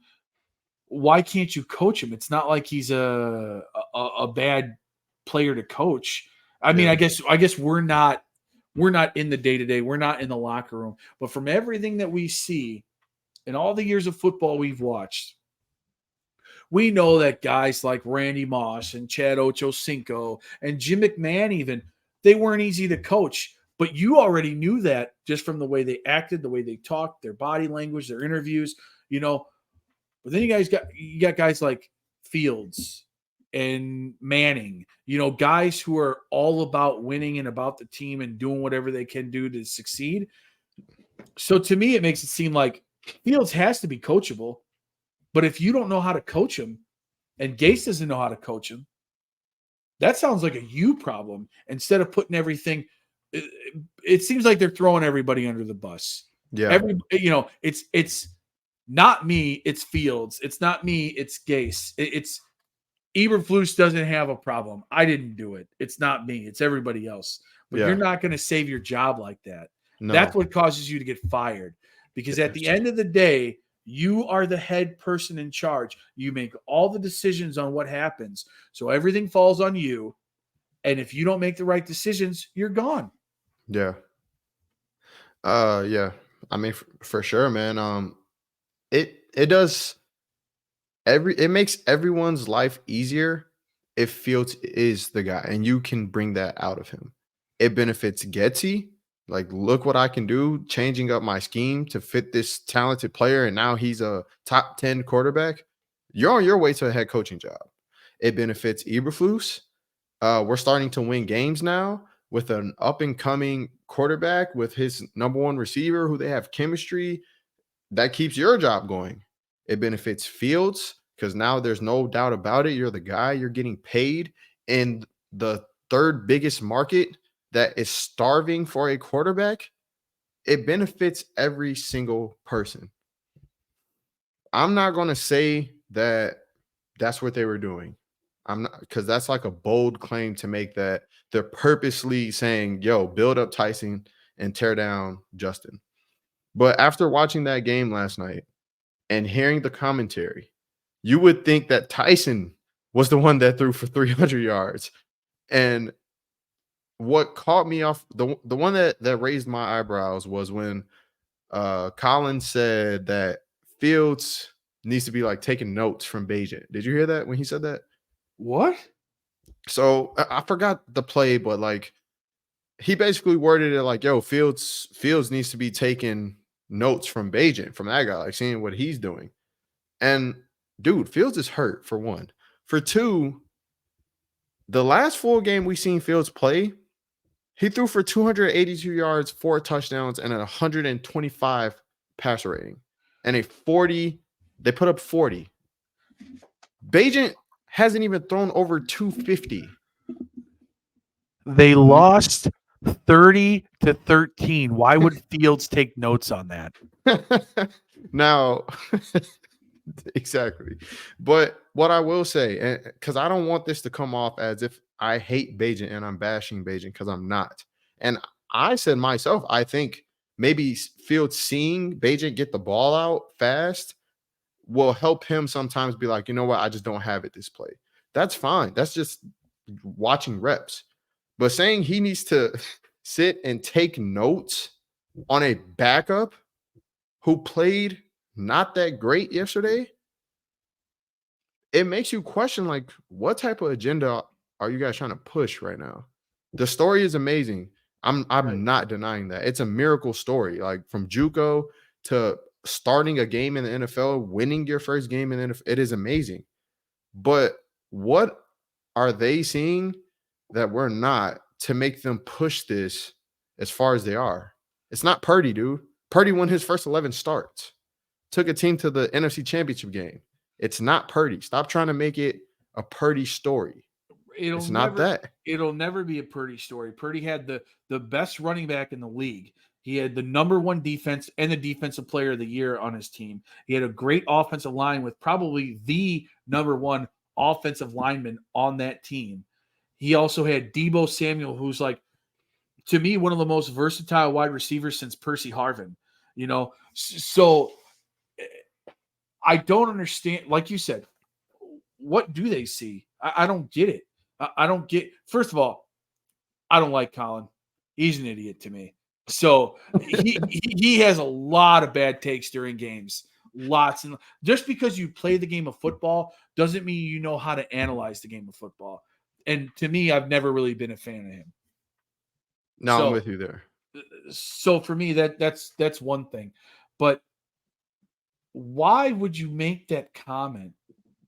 Why can't you coach him? It's not like he's a bad player to coach. I mean, Yeah. I guess we're not in the day to day. We're not in the locker room. But from everything that we see in all the years of football we've watched, we know that guys like Randy Moss and Chad Ochocinco and Jim McMahon, even, they weren't easy to coach. But you already knew that just from the way they acted, the way they talked, their body language, their interviews, you know. But then you got guys like Fields and Manning, you know, guys who are all about winning and about the team and doing whatever they can do to succeed. So to me, it makes it seem like Fields has to be coachable. But if you don't know how to coach him and Gase doesn't know how to coach him, that sounds like a you problem instead of putting everything. It seems like they're throwing everybody under the bus. Yeah. It's not me, it's Fields. It's not me, it's Gase. It's Eberflus doesn't have a problem. I didn't do it. It's not me, it's everybody else. But you're Yeah. not going to save your job like that. That's No. what causes you to get fired. Because at the Yes. end of the day, you are the head person in charge. You make all the decisions on what happens. So everything falls on you. And if you don't make the right decisions, you're gone. Yeah. Yeah. I mean, for sure, man. It does it makes everyone's life easier if Fields is the guy and you can bring that out of him. It benefits Getty. Like, look what I can do, changing up my scheme to fit this talented player, and now he's a top 10 quarterback. You're on your way to a head coaching job. It benefits Eberflus. We're starting to win games now with an up and coming quarterback with his number one receiver who they have chemistry that keeps your job going. It benefits Fields because now there's no doubt about it. You're the guy, you're getting paid in the third biggest market that is starving for a quarterback. It benefits every single person. I'm not going to say that that's what they were doing. I'm not, because that's like a bold claim to make that they're purposely saying, yo, build up Tyson and tear down Justin. But after watching that game last night and hearing the commentary, you would think that Tyson was the one that threw for 300 yards. And what caught me off, the one that raised my eyebrows was when Colin said that Fields needs to be like taking notes from Bajan. Did you hear that when he said that? What? So I forgot the play, but like he basically worded it like, "Yo, Fields needs to be taking notes from Bajan, from that guy, like seeing what he's doing." And dude, Fields is hurt for one. For two, the last full game we seen Fields play, he threw for 282 yards, 4 touchdowns, and a 125 passer rating, and a 40. They put up 40. Bajan hasn't even thrown over 250. They lost 30-13. Why would Fields take notes on that? Now, exactly. But what I will say, because I don't want this to come off as if I hate Bajan and I'm bashing Bajan, because I'm not. And I said myself, I think maybe Fields seeing Bajan get the ball out fast will help him sometimes be like, you know what, I just don't have it this play. That's fine. That's just watching reps. But saying he needs to sit and take notes on a backup who played not that great yesterday, it makes you question, like, what type of agenda are you guys trying to push right now? The story is amazing. I'm Right. not denying that. It's a miracle story. Like from JUCO to starting a game in the NFL, winning your first game in the NFL, it is amazing. But what are they seeing that we're not to make them push this as far as they are? It's not Purdy, dude. Purdy won his first 11 starts, took a team to the NFC Championship game. It's not Purdy. Stop trying to make it a Purdy story. It's not that. It'll never be a Purdy story. Purdy had the best running back in the league. He had the number 1 defense and the defensive player of the year on his team. He had a great offensive line with probably the number 1 offensive lineman on that team. He also had Deebo Samuel, who's like, to me, one of the most versatile wide receivers since Percy Harvin. You know, so I don't understand. Like you said, what do they see? I don't get it. I don't get. First of all, I don't like Colin. He's an idiot to me. So he has a lot of bad takes during games. Lots. And just because you play the game of football doesn't mean you know how to analyze the game of football. And to me, I've never really been a fan of him. No, So- I'm with you there. So for me, that's one thing. But why would you make that comment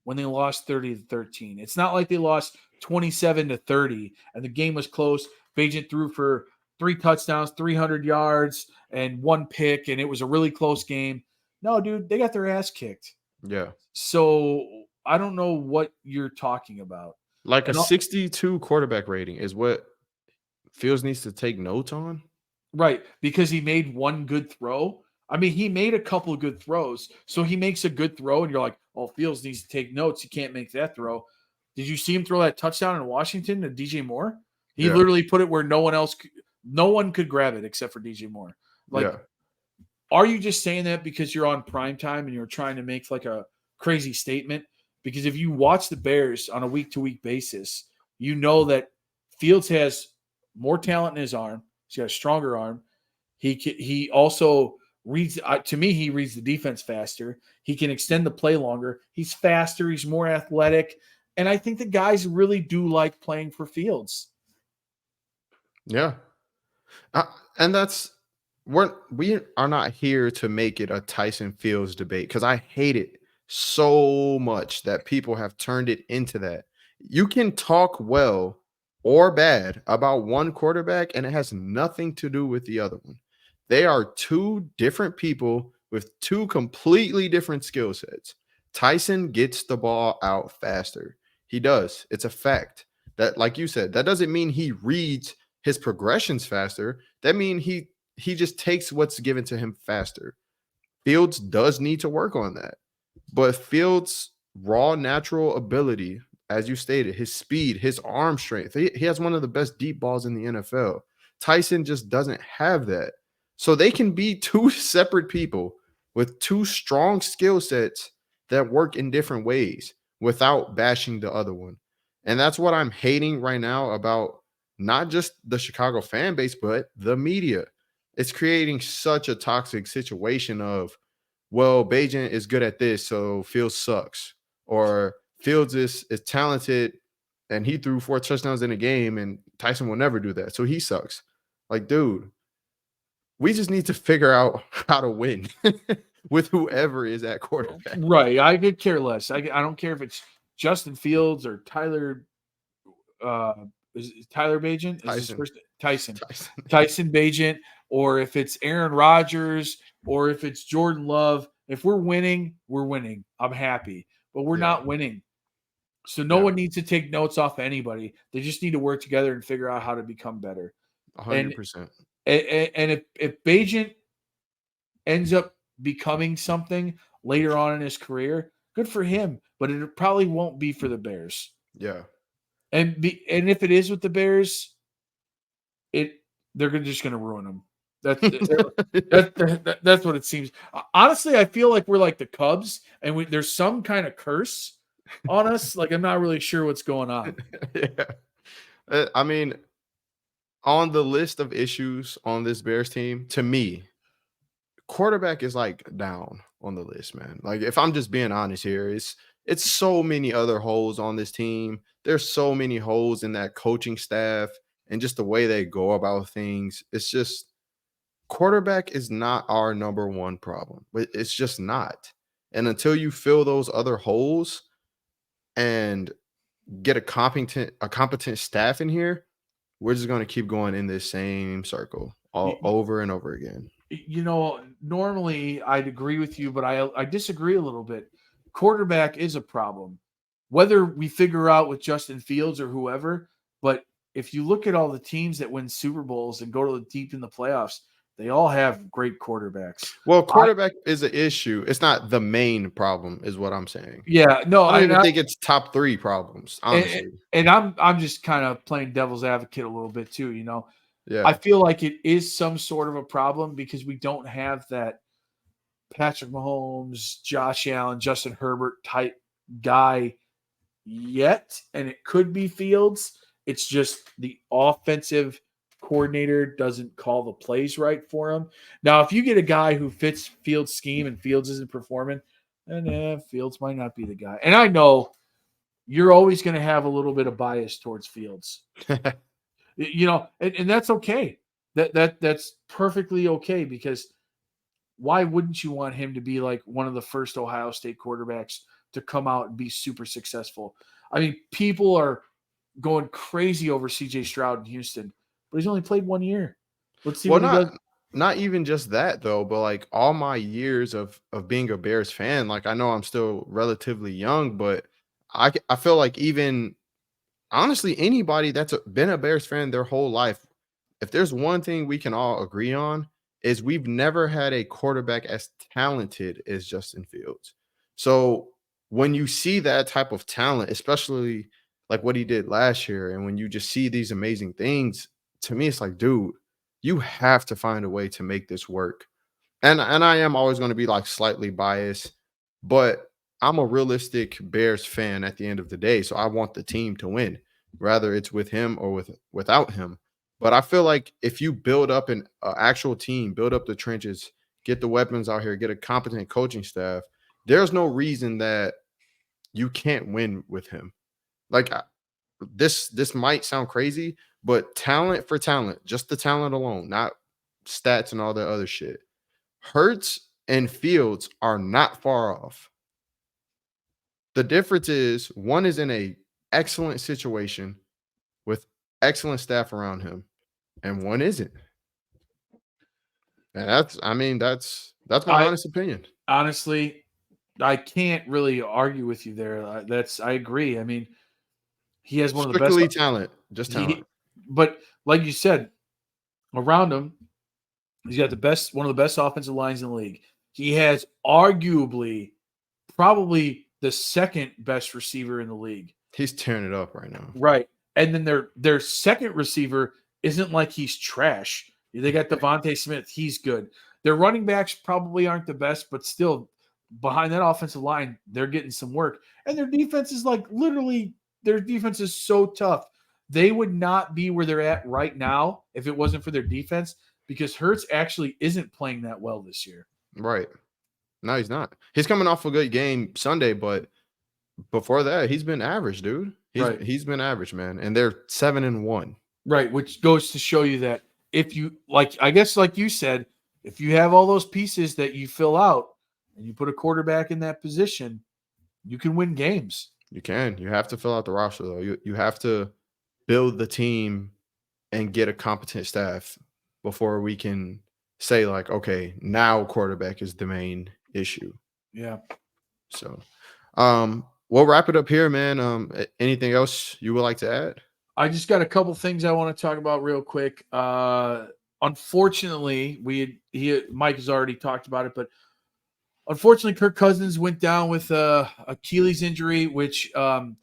when they lost 30-13? It's not like they lost 27-30 and the game was close. Bajan threw for 3 touchdowns, 300 yards, and 1 pick, and it was a really close game. No, dude, they got their ass kicked. Yeah. So I don't know what you're talking about. Like a And 62 quarterback rating is what Fields needs to take notes on. Right, because he made 1 good throw. I mean, he made a couple of good throws. So he makes a good throw, and you're like, oh, Fields needs to take notes. He can't make that throw. Did you see him throw that touchdown in Washington to DJ Moore? He Yeah. literally put it where no one could grab it except for DJ Moore. Like, Yeah. are you just saying that because you're on prime time and you're trying to make like a crazy statement? Because if you watch the Bears on a week-to-week basis, you know that Fields has more talent in his arm. He's got a stronger arm. He also reads, to me, he reads the defense faster. He can extend the play longer. He's faster. He's more athletic. And I think the guys really do like playing for Fields. Yeah. And we are not here to make it a Tyson Fields debate, because I hate it so much that people have turned it into that. You can talk well or bad about one quarterback, and it has nothing to do with the other one. They are 2 different people with 2 completely different skill sets. Tyson gets the ball out faster. He does. It's a fact. That, like you said, that doesn't mean he reads his progressions faster. That means he just takes what's given to him faster. Fields does need to work on that. But Fields' raw natural ability, as you stated, his speed, his arm strength, he has one of the best deep balls in the NFL. Tyson just doesn't have that. So they can be two separate people with two strong skill sets that work in different ways without bashing the other one. And that's what I'm hating right now about not just the Chicago fan base, but the media. It's creating such a toxic situation of, well, Bajan is good at this, so Fields sucks. Or Fields is talented and he threw 4 touchdowns in a game, and Tyson will never do that. So he sucks. Like, dude, we just need to figure out how to win with whoever is at quarterback. Right. I could care less. I don't care if it's Justin Fields or Tyler. Is Tyler Bagent? Is his Tyson. first Tyson? Tyson. Tyson Bagent, or if it's Aaron Rodgers, or if it's Jordan Love. If we're winning, we're winning. I'm happy, but we're Yeah. not winning. So no Yeah. one needs to take notes off anybody. They just need to work together and figure out how to become better. 100%. And if Bagent ends up becoming something later on in his career, good for him. But it probably won't be for the Bears. Yeah. And if it is with the Bears, they're just going to ruin them. That's what it seems. Honestly, I feel like we're like the Cubs, and there's some kind of curse on us. Like, I'm not really sure what's going on. Yeah. I mean, on the list of issues on this Bears team, to me, quarterback is like down on the list, man. Like, if I'm just being honest here, it's so many other holes on this team. There's so many holes in that coaching staff and just the way they go about things. It's just quarterback is not our number one problem. It's just not. And until you fill those other holes and get a competent staff in here, we're just going to keep going in this same circle all over and over again. Normally I'd agree with you, but I disagree a little bit. Quarterback is a problem, whether we figure out with Justin Fields or whoever. But if you look at all the teams that win Super Bowls and go to deep in the playoffs, they all have great quarterbacks. Well, quarterback is an issue. It's not the main problem, is what I'm saying. Yeah, no, I don't even think it's top 3 problems, honestly. And I'm just kind of playing devil's advocate a little bit too. Yeah. I feel like it is some sort of a problem because we don't have that Patrick Mahomes, Josh Allen, Justin Herbert type guy yet, and it could be Fields. It's just the offensive coordinator doesn't call the plays right for him. Now, if you get a guy who fits Fields' scheme and Fields isn't performing, then Fields might not be the guy. And I know you're always going to have a little bit of bias towards Fields. And that's okay. That's perfectly okay, because why wouldn't you want him to be like one of the first Ohio State quarterbacks to come out and be super successful? I mean, people are going crazy over CJ Stroud in Houston, but he's only played 1 year. Let's see what he does. Not even just that though, but like all my years of being a Bears fan, like I know I'm still relatively young, but I feel like even honestly anybody that's been a Bears fan their whole life, if there's one thing we can all agree on, is we've never had a quarterback as talented as Justin Fields. So when you see that type of talent, especially like what he did last year, and when you just see these amazing things, to me, it's like, dude, you have to find a way to make this work. And I am always going to be like slightly biased, but I'm a realistic Bears fan at the end of the day. So I want the team to win, whether it's with him or without him. But I feel like if you build up an actual team, build up the trenches, get the weapons out here, get a competent coaching staff, there's no reason that you can't win with him. Like this might sound crazy, but talent for talent, just the talent alone, not stats and all that other shit. Hurts and Fields are not far off. The difference is one is in a excellent situation with excellent staff around him, and one isn't. And that's my honest opinion. Honestly, I can't really argue with you there. I agree. I mean, he has one of the best talent, just talent. But like you said, around him, he's got one of the best offensive lines in the league. He has arguably probably the second best receiver in the league. He's tearing it up right now. Right. And then their second receiver isn't like he's trash. They got Devontae Smith. He's good. Their running backs probably aren't the best, but still behind that offensive line, they're getting some work. And their defense is like literally, their defense is so tough. They would not be where they're at right now if it wasn't for their defense, because Hurts actually isn't playing that well this year. Right. No, he's not. He's coming off a good game Sunday, but before that, he's been average, dude. He's been average, man. And they're 7-1. Right, which goes to show you that if you I guess like you said, if you have all those pieces that you fill out and you put a quarterback in that position, you can win games. You can. You have to fill out the roster, though. You have to build the team and get a competent staff before we can say, like, okay, now quarterback is the main issue. Yeah. So we'll wrap it up here, man. Anything else you would like to add? I just got a couple things I want to talk about real quick. Unfortunately, Mike has already talked about it, but unfortunately, Kirk Cousins went down with a Achilles injury, which even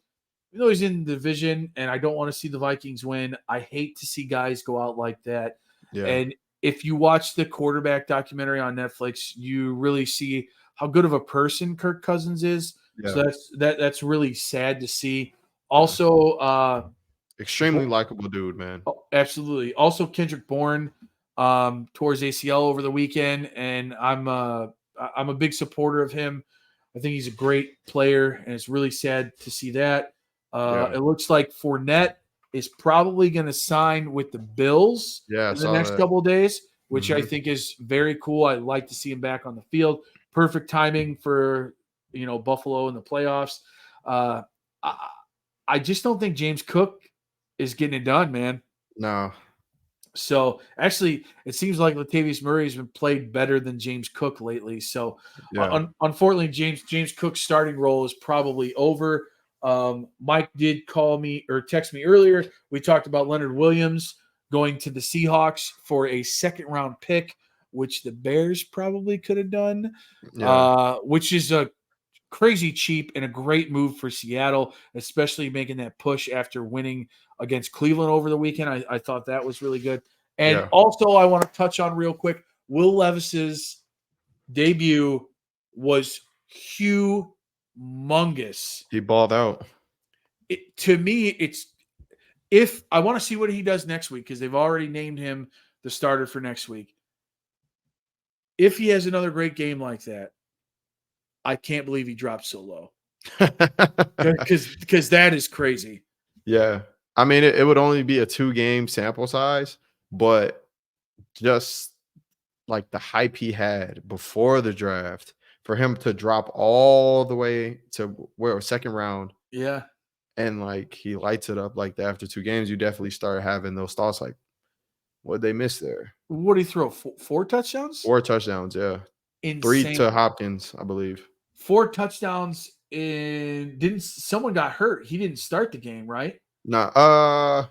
though he's in the division and I don't want to see the Vikings win, I hate to see guys go out like that. Yeah. And if you watch the quarterback documentary on Netflix, you really see how good of a person Kirk Cousins is. Yeah. So that's really sad to see. Also, extremely likable dude, man. Absolutely. Also, Kendrick Bourne tore his ACL over the weekend, and I'm a big supporter of him. I think he's a great player, and it's really sad to see that. It looks like Fournette is probably going to sign with the Bills in the next couple of days, which I think is very cool. I'd like to see him back on the field. Perfect timing for Buffalo in the playoffs. I just don't think James Cook is getting it done, man. No. So actually, it seems like Latavius Murray has been played better than James Cook lately. So unfortunately, James Cook's starting role is probably over. Mike did call me or text me earlier. We talked about Leonard Williams going to the Seahawks for a second-round pick, which the Bears probably could have done, which is a crazy cheap and a great move for Seattle, especially making that push after winning against Cleveland over the weekend. I thought that was really good. And also I want to touch on real quick, Will Levis's debut was humongous. He balled out. To me, if I want to see what he does next week, because they've already named him the starter for next week. If he has another great game like that, I can't believe he dropped so low. Because that is crazy. Yeah. I mean, it would only be a 2-game sample size, but just like the hype he had before the draft, for him to drop all the way to second round. Yeah. And like he lights it up like that after 2 games, you definitely start having those thoughts like, what did they miss there? What did he throw? 4 touchdowns? 4 touchdowns, yeah. Insane. 3 to Hopkins, I believe. 4 touchdowns didn't someone got hurt? He didn't start the game, right? No,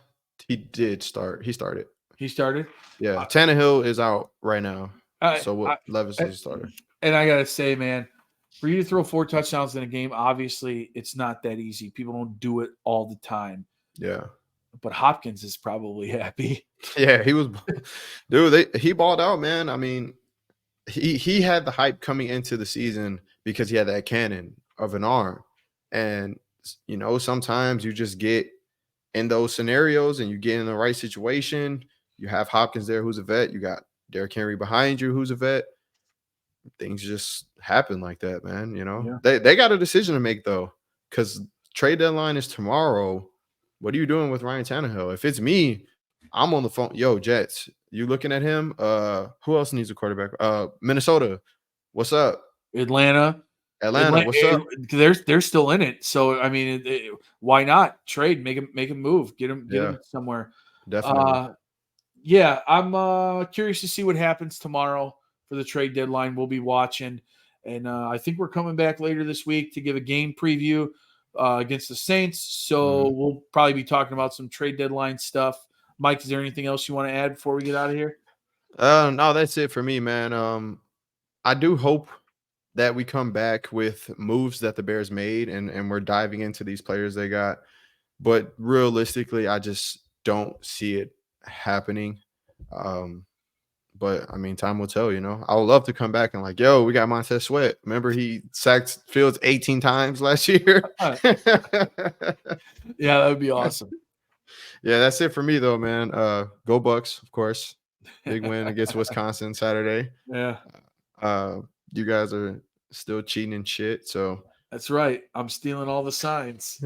he did start. He started. He started? Yeah. Tannehill is out right now. So Levis is a starter. And I gotta say, man, for you to throw 4 touchdowns in a game, obviously it's not that easy. People don't do it all the time. Yeah. But Hopkins is probably happy. Yeah, he was dude, he balled out, man. I mean, he had the hype coming into the season because he had that cannon of an arm. And sometimes you just get in those scenarios and you get in the right situation. You have Hopkins there who's a vet. You got Derrick Henry behind you who's a vet. Things just happen like that, man. They got a decision to make though, because trade deadline is tomorrow. What are you doing with Ryan Tannehill? If it's me, I'm on the phone. Yo, Jets, you looking at him? Who else needs a quarterback? Minnesota, what's up? Atlanta, what's up? They're still in it. So I mean, why not trade? Make him move. Get him somewhere. Definitely. Yeah, I'm curious to see what happens tomorrow for the trade deadline. We'll be watching, and I think we're coming back later this week to give a game preview against the Saints. So we'll probably be talking about some trade deadline stuff. Mike, is there anything else you want to add before we get out of here? No, that's it for me, man. I do hope that we come back with moves that the Bears made and we're diving into these players they got. But realistically, I just don't see it happening. But I mean, time will tell, I would love to come back and like, yo, we got Montez Sweat. Remember he sacked Fields 18 times last year? Yeah, that would be awesome. Yeah, that's it for me though, man. Go Bucks, of course. Big win against Wisconsin Saturday. Yeah. You guys are still cheating and shit, so That's right. I'm stealing all the signs.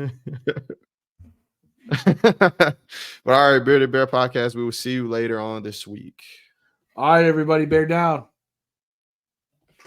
But all right, Bearded Bear Podcast. We will see you later on this week. All right, everybody, bear down.